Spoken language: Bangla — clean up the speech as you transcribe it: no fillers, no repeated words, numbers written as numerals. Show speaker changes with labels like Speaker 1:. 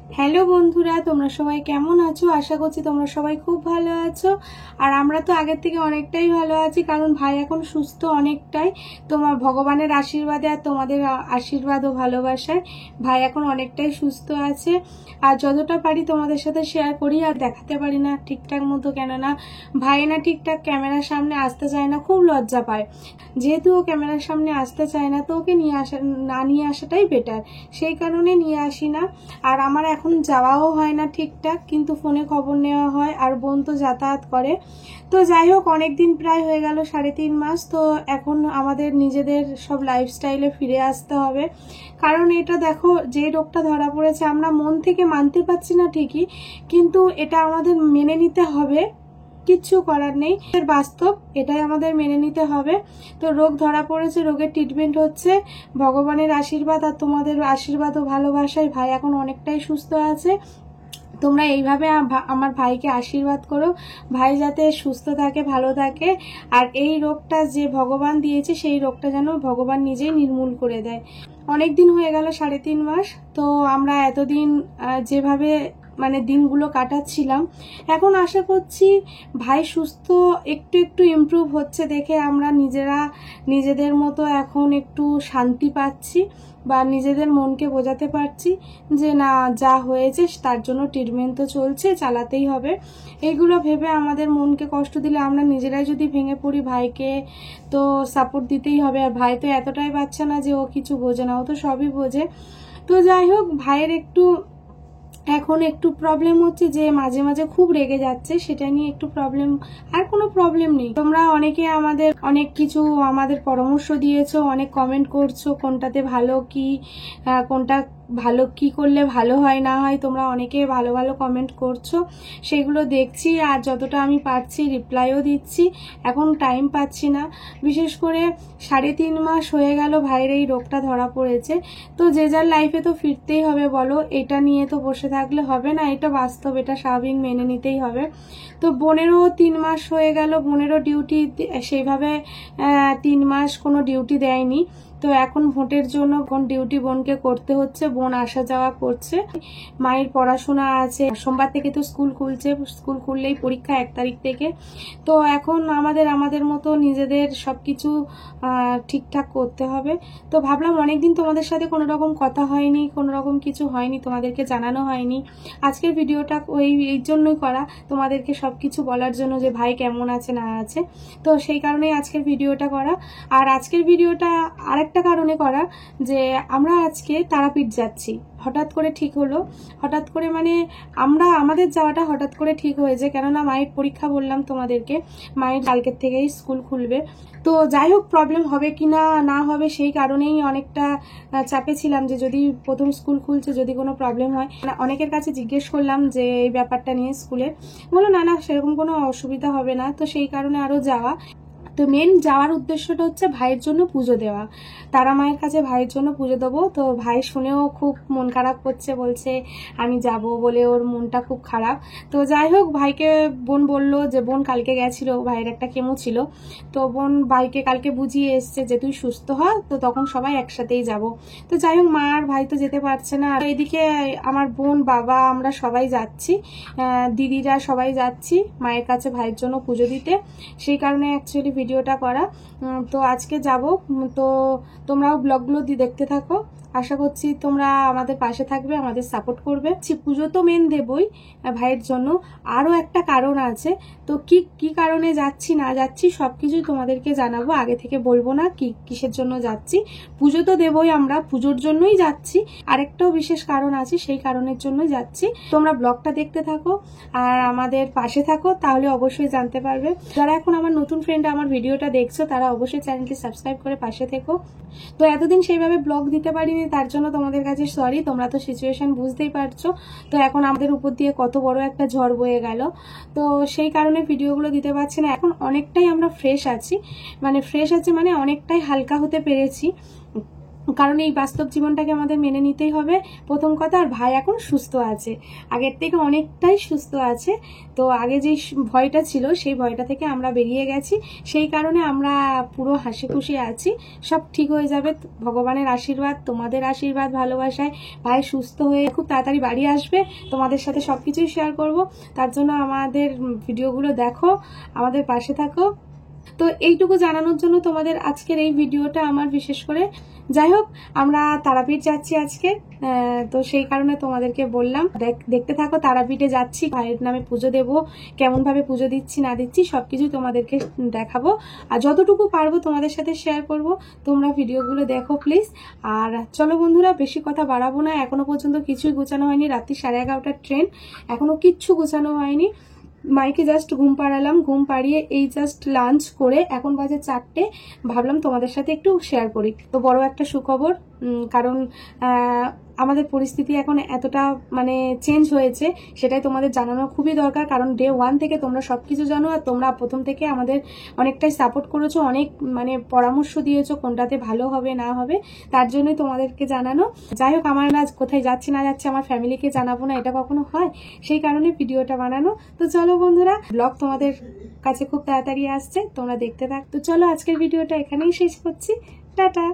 Speaker 1: হ্যালো বন্ধুরা, তোমরা সবাই কেমন আছো? আশা করছি তোমরা সবাই খুব ভালো আছো। আর আমরা তো আগের থেকে অনেকটাই ভালো আছি, কারণ ভাই এখন সুস্থ অনেকটাই। তোমার ভগবানের আশীর্বাদে আর তোমাদের আশীর্বাদ ও ভালোবাসায় ভাই এখন অনেকটাই সুস্থ আছে। আর যতটা পারি তোমাদের সাথে শেয়ার করি, আর দেখাতে পারি না ঠিকঠাক মতো, কেননা ভাই না ঠিকঠাক ক্যামেরার সামনে আসতে চায় না, খুব লজ্জা পায়। যেহেতু ও ক্যামেরার সামনে আসতে চায় না, তো ওকে নিয়ে আসাটাই বেটার, সেই কারণে নিয়ে আসি না। আর আমার এখন যাওয়াও হয় না ঠিকঠাক, কিন্তু ফোনে খবর নেওয়া হয়, আর বোন তো যাতায়াত করে। তো যাই হোক, অনেকদিন প্রায় হয়ে গেল 3.5 মাস। তো এখন আমাদের নিজেদের সব লাইফস্টাইলে ফিরে আসতে হবে, কারণ এটা দেখো, যে রোগটা ধরা পড়েছে আমরা মন থেকে মানতে পারছি না ঠিকই, কিন্তু এটা আমাদের মেনে নিতে হবে, কিচ্ছু করার নেই, বাস্তব, এটাই আমাদের মেনে নিতে হবে। তো রোগ ধরা পড়েছে, রোগের ট্রিটমেন্ট হচ্ছে, ভগবানের আশীর্বাদ আর তোমাদের আশীর্বাদ ও ভালোবাসায় ভাই এখন অনেকটাই সুস্থ আছে। তোমরা এইভাবে আমার ভাইকে আশীর্বাদ করো, ভাই যাতে সুস্থ থাকে, ভালো থাকে। আর এই রোগটা যে ভগবান দিয়েছে, সেই রোগটা যেন ভগবান নিজেই নির্মূল করে দেয়। অনেক দিন হয়ে গেল 3.5 মাস। তো আমরা এতদিন যেভাবে দিনগুলো কাটাচ্ছিলাম, এখন আশা করছি ভাই সুস্থ, একটু একটু ইমপ্রুভ হচ্ছে দেখে আমরা নিজেদের মতো এখন একটু শান্তি পাচ্ছি, বা নিজেদের মনকে বোঝাতে পারছি যে না, যা হয়েছে তার জন্য ট্রিটমেন্ট তো চলছে, চালাতেই হবে। এইগুলো ভেবে আমাদের মনকে কষ্ট দিলে আমরা নিজেরাই যদি ভেঙে পড়ি, ভাইকে তো সাপোর্ট দিতেই হবে। আর ভাই তো এতটাই বাচ্চা না যে ও কিছু বোঝে না, ও তো সবই বোঝে। তো যাই হোক, ভাইয়ের এখন একটু প্রবলেম হচ্ছে যে মাঝে মাঝে খুব রেগে যাচ্ছে, সেটা নিয়ে একটু প্রবলেম। আর কোনো প্রবলেম নেই। তোমরা অনেকে আমাদের অনেক কিছু পরামর্শ দিয়েছো, অনেক কমেন্ট করছো কোনটাতে ভালো কি, কোনটা ভালো কি করলে ভালো হয় না হয়, তোমরা অনেকে ভালো ভালো কমেন্ট করছো, সেগুলো দেখছি। আর যতটা আমি পারছি রিপ্লাইও দিচ্ছি। এখন টাইম পাচ্ছি না, বিশেষ করে 3.5 মাস হয়ে গেল ভাইয়ের এই রোগটা ধরা পড়েছে। তো যে যার লাইফে তো ফিরতেই হবে, বলো, এটা নিয়ে তো বসে থাকলে হবে না, এটা বাস্তব, এটা স্বাভাবিক, মেনে নিতেই হবে। তো বোনেরও 3 মাস হয়ে গেল, বোনেরও ডিউটি সেইভাবে 3 মাস কোনো ডিউটি দেয়নি। তো এখন ভোটের জন্য ডিউটি বোনকে করতে হচ্ছে, বোন আসা যাওয়া করছে। মায়ের পড়াশোনা আছে, সোমবার থেকে তো স্কুল খুলছে, স্কুল খুললেই পরীক্ষা 1 তারিখ থেকে। তো এখন আমাদের মতো নিজেদের সবকিছু ঠিকঠাক করতে হবে। তো ভাবলাম, অনেকদিন তোমাদের সাথে কোনো রকম কথা হয়নি, কোনো রকম কিছু হয়নি, তোমাদেরকে জানানো হয়নি। আজকের ভিডিওটা এই জন্যই করা, তোমাদেরকে সবকিছু বলার জন্য যে ভাই কেমন আছে না আছে। তো সেই কারণেই আজকের ভিডিওটা করা। আর আজকের ভিডিওটা আরেকটা কারণে করা, যে আমরা আজকে তারাপীঠ যাচ্ছি। হঠাৎ করে ঠিক হলো, হঠাৎ করে আমাদের যাওয়াটা হঠাৎ করে ঠিক হয়েছে, কেননা মায়ের পরীক্ষা, বললাম তোমাদেরকে, মায়ের কালকের থেকেই স্কুল খুলবে। তো যাই হোক, প্রবলেম হবে কি না হবে, সেই কারণেই অনেকটা চাপে ছিলাম, যে যদি প্রথম স্কুল খুলছে, যদি কোনো প্রবলেম হয়। অনেকের কাছে জিজ্ঞেস করলাম যে এই ব্যাপারটা নিয়ে, স্কুলে বলো না সেরকম কোনো অসুবিধা হবে না। তো সেই কারণে আরো যাওয়া। তো মেন যাওয়ার উদ্দেশ্যটা হচ্ছে ভাইয়ের জন্য পুজো দেওয়া, তারা মায়ের কাছে ভাইয়ের জন্য পুজো দেবো। তো ভাই শুনেও খুব মন খারাপ করছে, বলছে আমি যাব বলে ওর মনটা খুব খারাপ। তো যাই হোক, ভাইকে বোন বললো যে, বোন কালকে গেছিল, ভাইয়ের একটা কেমো ছিল, তো বোন ভাইকে কালকে বুঝিয়ে এসছে যে তুই সুস্থ হ, তো তখন সবাই একসাথেই যাব। তো যাই হোক, মা আর ভাই তো যেতে পারছে না, এদিকে আমার বোন, বাবা, আমরা সবাই যাচ্ছি, দিদিরা সবাই যাচ্ছি মায়ের কাছে ভাইয়ের জন্য পুজো দিতে। সেই কারণে অ্যাকচুয়ালি ভিডিওটা করা। তো আজকে যাব। তো তোমরাও ব্লগগুলো দেখতে থাকো, আশা করছি তোমরা আমাদের পাশে থাকবে, আমাদের সাপোর্ট করবে। পুজো তো মেন দেবই ভাইয়ের জন্য, আরও একটা কারণ আছে। তো কি কারণে যাচ্ছি না যাচ্ছি সবকিছুই তোমাদেরকে জানাবো, আগে থেকে বলবো না কিসের জন্য যাচ্ছি। পুজো তো দেবই, আমরা পুজোর জন্যই যাচ্ছি, আরেকটাও বিশেষ কারণ আছে, সেই কারণের জন্যই যাচ্ছি। তোমরা ব্লগটা দেখতে থাকো আর আমাদের পাশে থাকো, তাহলে অবশ্যই জানতে পারবে। যারা এখন আমার নতুন ফ্রেন্ড আমার ভিডিওটা দেখছো, তারা অবশ্যই চ্যানেলটি সাবস্ক্রাইব করে পাশে থেকো। তো এতদিন সেইভাবে ব্লগ দিতে পারিনি, তার জন্য তোমাদের কাছে সরি, তোমরা তো সিচুয়েশন বুঝতেই পারছো। তো এখন আমাদের উপর দিয়ে কত বড় একটা ঝড় বয়ে গেল, তো সেই কারণে ভিডিওগুলো দিতে পারছি না। এখন অনেকটাই আমরা ফ্রেশ আছি, অনেকটাই হালকা হতে পেরেছি। কারণ এই বাস্তব জীবনটাকে আমাদের মেনে নিতেই হবে প্রথম কথা। আর ভাই এখন সুস্থ আছে, আগের থেকে অনেকটাই সুস্থ আছে। তো আগে যে ভয়টা ছিল সেই ভয়টা থেকে আমরা বেরিয়ে গেছি, সেই কারণে আমরা পুরো হাসি খুশি আছি। সব ঠিক হয়ে যাবে, ভগবানের আশীর্বাদ, তোমাদের আশীর্বাদ, ভালোবাসায় ভাই সুস্থ হয়ে খুব তাড়াতাড়ি বাড়ি আসবে। তোমাদের সাথে সবকিছুই শেয়ার করব, তার জন্য আমাদের ভিডিওগুলো দেখো, আমাদের পাশে থাকো। তো এইটুকু জানানোর জন্য তোমাদের আজকের এই ভিডিওটা আমার বিশেষ করে। যাই হোক, আমরা তারাপীঠ যাচ্ছি আজকে, তো সেই কারণে তোমাদেরকে বললাম দেখতে থাকো। তারাপীঠে যাচ্ছি, ভাইয়ের নামে পুজো দেব, কেমন ভাবে পুজো দিচ্ছি না দিচ্ছি সবকিছু তোমাদেরকে দেখাবো, আর যতটুকু পারবো তোমাদের সাথে শেয়ার করব। তোমরা ভিডিওগুলো দেখো প্লিজ। আর চলো বন্ধুরা, বেশি কথা বাড়াবো না, এখনো পর্যন্ত কিছুই গোছানো হয়নি, রাত্রি 11:30টার ট্রেন, এখনো কিচ্ছু গোছানো হয়নি। মাইকে জাস্ট ঘুম পাড়ালাম, ঘুম পাড়িয়ে এই জাস্ট লাঞ্চ করে এখন বাজে 4টে, ভাবলাম তোমাদের সাথে একটু শেয়ার করি। তো বড় একটা সুখবর, কারণ আমাদের পরিস্থিতি এখন এতটা মানে চেঞ্জ হয়েছে, সেটাই তোমাদের জানানো খুবই দরকার। কারণ ডে 1 থেকে তোমরা সবকিছু জানো, আর তোমরা প্রথম থেকে আমাদের অনেকটাই সাপোর্ট করেছো, অনেক মানে পরামর্শ দিয়েছো কোনটাতে ভালো হবে না হবে, তার জন্যই তোমাদেরকে জানানো। যাই হোক, আমার না কোথায় যাচ্ছি না যাচ্ছি আমার ফ্যামিলিকে জানাবো না, এটা কখনো হয়, সেই কারণে ভিডিওটা বানানো। তো চলো বন্ধুরা, ব্লগ তোমাদের কাছে খুব তাড়াতাড়ি আসছে, তোমরা দেখতে থাক। তো চলো, আজকের ভিডিওটা এখানেই শেষ করছি, টাটা।